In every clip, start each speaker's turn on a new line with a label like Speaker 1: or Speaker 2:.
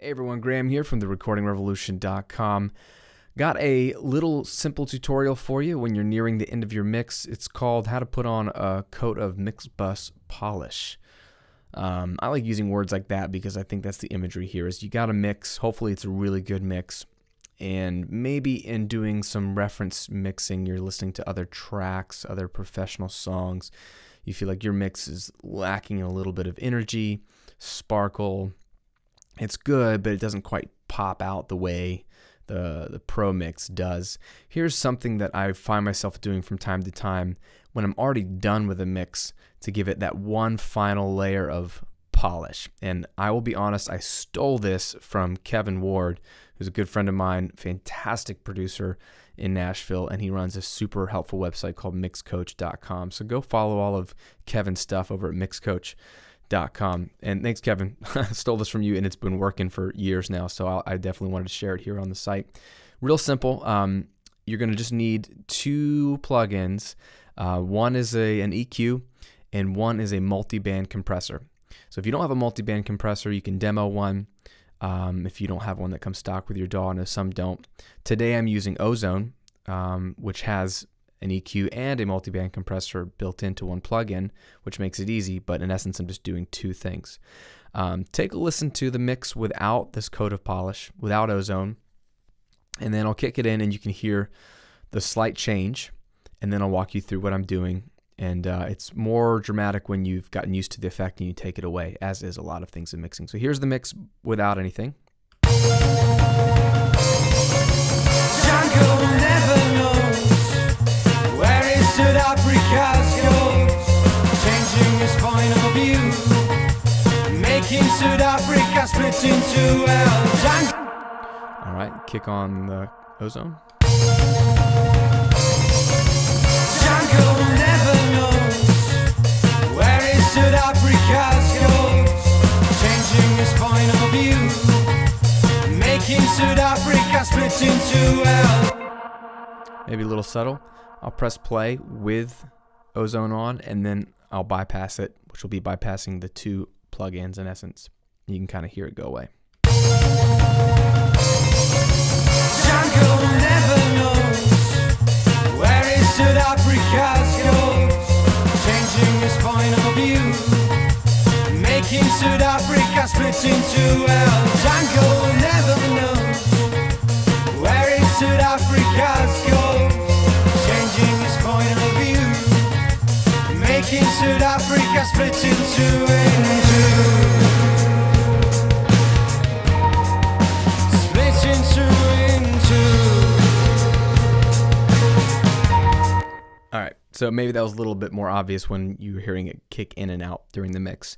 Speaker 1: Hey everyone, Graham here from therecordingrevolution.com. Got a little simple tutorial for you when you're nearing the end of your mix. It's called How to Put On a Coat of Mix Bus Polish. I like using words like that because I think that's the imagery here. Is you got a mix, hopefully it's a really good mix, and maybe in doing some reference mixing, you're listening to other tracks, other professional songs. You feel like your mix is lacking a little bit of energy, sparkle. It's good, but it doesn't quite pop out the way the Pro Mix does. Here's something that I find myself doing from time to time when I'm already done with a mix to give it that one final layer of polish. And I will be honest, I stole this from Kevin Ward, who's a good friend of mine, fantastic producer in Nashville, and he runs a super helpful website called mixcoach.com. So go follow all of Kevin's stuff over at mixcoach.com. And thanks, Kevin. I stole this from you, and it's been working for years now, so I definitely wanted to share it here on the site. Real simple. You're going to just need two plugins. One is an EQ, and one is a multiband compressor. So if you don't have a multiband compressor, you can demo one. If you don't have one that comes stock with your DAW, I know some don't. Today I'm using Ozone, which has an EQ and a multiband compressor built into one plugin, which makes it easy, but in essence I'm just doing two things. Take a listen to the mix without this coat of polish, without Ozone, and then I'll kick it in and you can hear the slight change, and then I'll walk you through what I'm doing. And it's more dramatic when you've gotten used to the effect and you take it away, as is a lot of things in mixing. So here's the mix without anything.
Speaker 2: Jungle never knows where his South-Africa's goes, changing his point of view, making South Africa split into jungle.
Speaker 1: All right, kick on the Ozone.
Speaker 2: Jungle never knows where his South-Africa's goes, changing his point of view, making South Africa split into
Speaker 1: Maybe a little subtle. I'll press play with Ozone on, and then I'll bypass it, which will be bypassing the two plugins in essence. You can kind of hear it go away.
Speaker 2: Jungle never knows where his South Africa's goes, changing his point of view, making South Africa split into Jungle never knows where his South Africa's goes, changing his point of view, making South Africa split into
Speaker 1: All right, so maybe that was a little bit more obvious when you were hearing it kick in and out during the mix.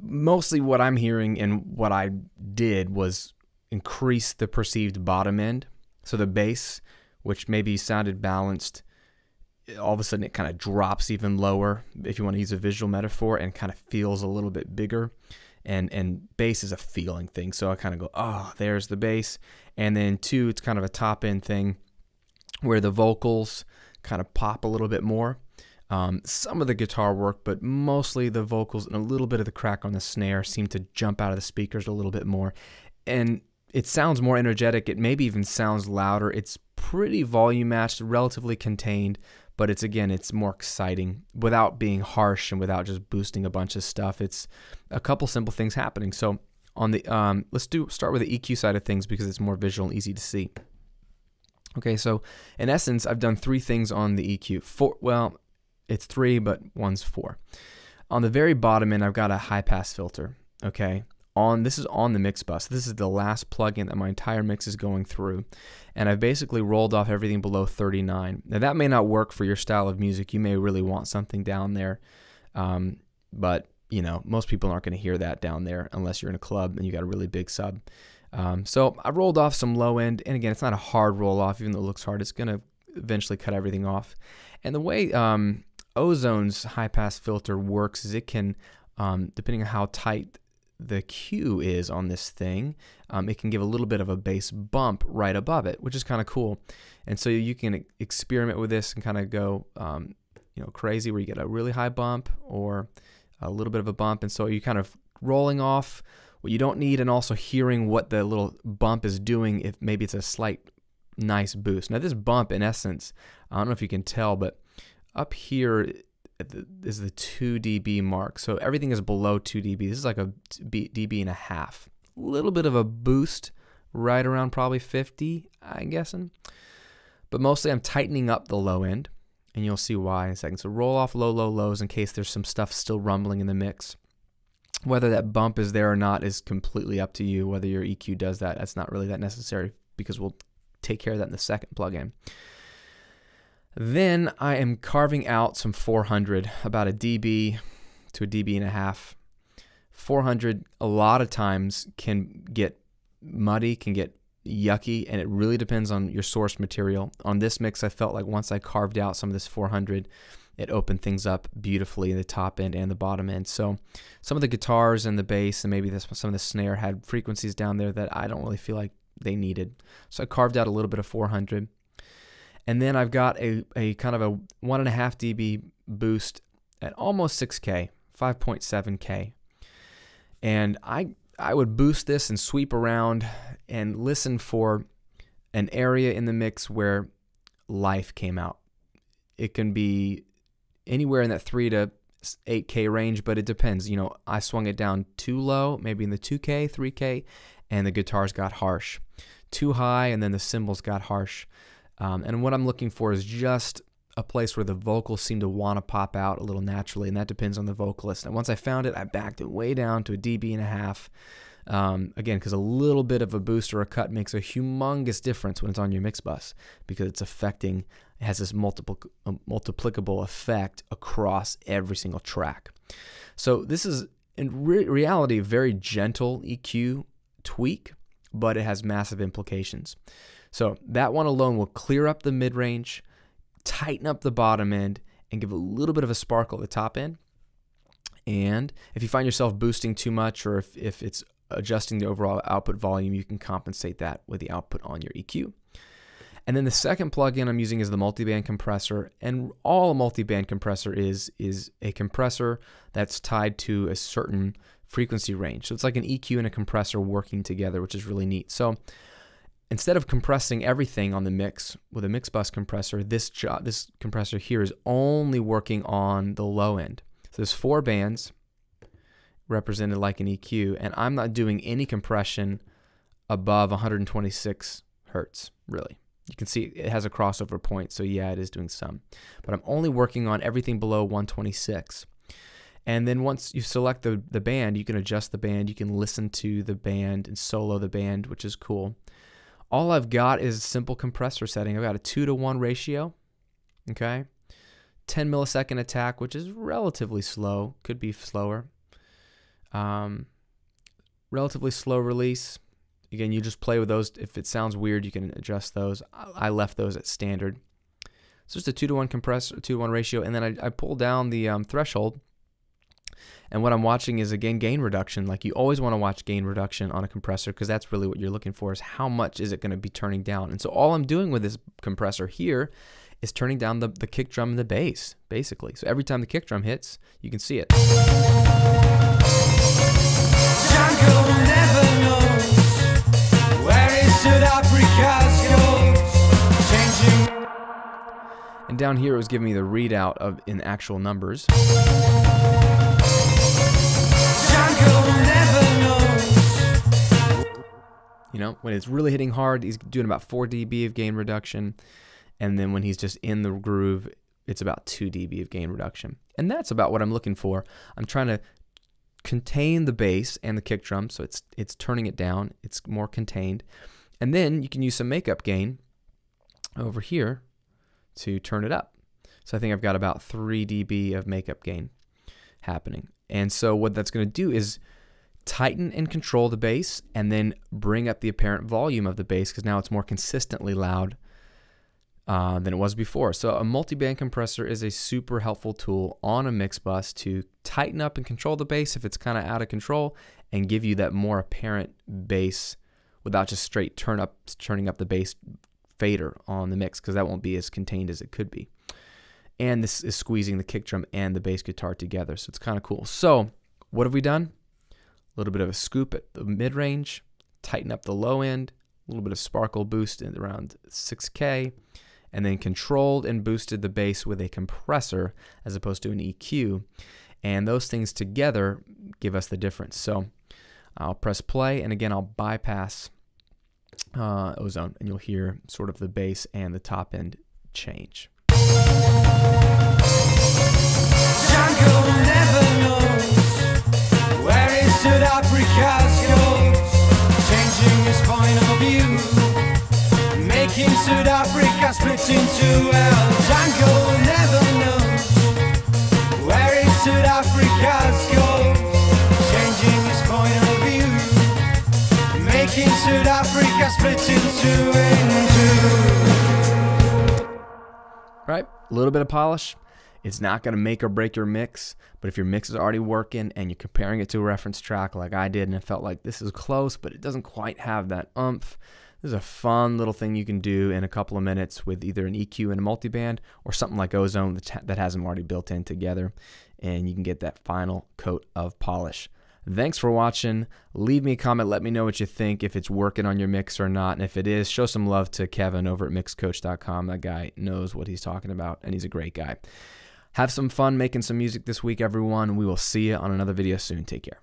Speaker 1: Mostly what I'm hearing and what I did was increase the perceived bottom end. So the bass, which maybe sounded balanced, all of a sudden it kind of drops even lower, if you want to use a visual metaphor, and kind of feels a little bit bigger. And bass is a feeling thing, so I kind of go, oh, there's the bass. And then two, it's kind of a top end thing where the vocals kind of pop a little bit more. Some of the guitar work, but mostly the vocals and a little bit of the crack on the snare seem to jump out of the speakers a little bit more. And it sounds more energetic. It maybe even sounds louder. It's pretty volume matched, relatively contained, but it's more exciting without being harsh and without just boosting a bunch of stuff. It's a couple simple things happening. So on the let's start with the EQ side of things because it's more visual and easy to see. Okay, so in essence, I've done three things on the EQ. Well, it's three, but one's four. On the very bottom end, I've got a high pass filter. Okay, this is on the mix bus. This is the last plugin that my entire mix is going through, and I've basically rolled off everything below 39. Now that may not work for your style of music. You may really want something down there, but you know most people aren't going to hear that down there unless you're in a club and you got a really big sub. So I rolled off some low end, and again, it's not a hard roll off, even though it looks hard. It's going to eventually cut everything off. And the way Ozone's high pass filter works is it can, depending on how tight the Q is on this thing, it can give a little bit of a bass bump right above it, which is kind of cool. And so you can experiment with this and kind of go, crazy, where you get a really high bump or a little bit of a bump. And so you kind of rolling off what you don't need, and also hearing what the little bump is doing, if maybe it's a slight nice boost. Now this bump, in essence, I don't know if you can tell, but up here is the 2 dB mark. So everything is below 2 dB. This is like a dB and a half. A little bit of a boost right around probably 50, I'm guessing. But mostly I'm tightening up the low end, and you'll see why in a second. So roll off low, low, lows in case there's some stuff still rumbling in the mix. Whether that bump is there or not is completely up to you. Whether your EQ does that, that's not really that necessary, because we'll take care of that in the second plugin. Then I am carving out some 400, about a dB to a dB and a half. 400 a lot of times can get muddy, can get yucky, and it really depends on your source material. On this mix, I felt like once I carved out some of this 400, it opened things up beautifully in the top end and the bottom end. So some of the guitars and the bass and maybe some of the snare had frequencies down there that I don't really feel like they needed. So I carved out a little bit of 400. And then I've got a kind of a 1.5 dB boost at almost 6K, 5.7K. And I would boost this and sweep around and listen for an area in the mix where life came out. It can be anywhere in that 3 to 8K range, but it depends. You know, I swung it down too low, maybe in the 2K, 3K, and the guitars got harsh. Too high, and then the cymbals got harsh. And what I'm looking for is just a place where the vocals seem to want to pop out a little naturally, and that depends on the vocalist. And once I found it, I backed it way down to a dB and a half. Again, because a little bit of a boost or a cut makes a humongous difference when it's on your mix bus, because it's affecting, it has this multiplicable effect across every single track. So this is, in reality, a very gentle EQ tweak, but it has massive implications. So that one alone will clear up the mid-range, tighten up the bottom end, and give a little bit of a sparkle at the top end. And if you find yourself boosting too much, or if it's adjusting the overall output volume, you can compensate that with the output on your EQ. And then the second plugin I'm using is the multiband compressor. And all a multiband compressor is a compressor that's tied to a certain frequency range. So it's like an EQ and a compressor working together, which is really neat. So instead of compressing everything on the mix with a mix bus compressor, this compressor here is only working on the low end. So there's 4 bands represented like an EQ, and I'm not doing any compression above 126 hertz, really. You can see it has a crossover point, so yeah, it is doing some. But I'm only working on everything below 126. And then once you select the band, you can adjust the band, you can listen to the band and solo the band, which is cool. All I've got is a simple compressor setting. I've got a 2-to-1 ratio, okay? 10 millisecond attack, which is relatively slow, could be slower. Relatively slow release. Again, you just play with those. If it sounds weird, you can adjust those. I left those at standard. So just a 2-to-1 compressor, 2-to-1 ratio, and then I pull down the threshold. And what I'm watching is, again, gain reduction. Like, you always want to watch gain reduction on a compressor, because that's really what you're looking for, is how much is it going to be turning down. And so all I'm doing with this compressor here is turning down the kick drum and the bass, basically. So every time the kick drum hits, you can see it.
Speaker 2: Jungle never knows where his South Africa's goes, changing.
Speaker 1: And down here it was giving me the readout of in actual numbers. You know, when it's really hitting hard, he's doing about 4 dB of gain reduction. And then when he's just in the groove, it's about 2 dB of gain reduction. And that's about what I'm looking for. I'm trying to contain the bass and the kick drum, so it's turning it down. It's more contained. And then you can use some makeup gain over here to turn it up. So I think I've got about 3 dB of makeup gain happening. And so what that's going to do is tighten and control the bass, and then bring up the apparent volume of the bass, because now it's more consistently loud than it was before. So a multiband compressor is a super helpful tool on a mix bus to tighten up and control the bass if it's kind of out of control, and give you that more apparent bass without just straight turning up the bass fader on the mix, because that won't be as contained as it could be. And this is squeezing the kick drum and the bass guitar together, so it's kind of cool. So what have we done? little bit of a scoop at the mid-range, tighten up the low end, a little bit of sparkle boost at around 6K, and then controlled and boosted the bass with a compressor as opposed to an EQ. And those things together give us the difference. So I'll press play, and again, I'll bypass Ozone, and you'll hear sort of the bass and the top end change.
Speaker 2: Jungle never knows where his South Africa's goes, changing his point of view, making South Africa split in two. Well, Jungle never knows where his South Africa's goes, changing his point of view, making South Africa split in two.
Speaker 1: Right, a little bit of polish. It's not going to make or break your mix, but if your mix is already working and you're comparing it to a reference track like I did and it felt like this is close, but it doesn't quite have that oomph, this is a fun little thing you can do in a couple of minutes with either an EQ and a multiband or something like Ozone that has them already built in together, and you can get that final coat of polish. Thanks for watching. Leave me a comment. Let me know what you think, if it's working on your mix or not. And if it is, show some love to Kevin over at mixcoach.com. That guy knows what he's talking about, and he's a great guy. Have some fun making some music this week, everyone. We will see you on another video soon. Take care.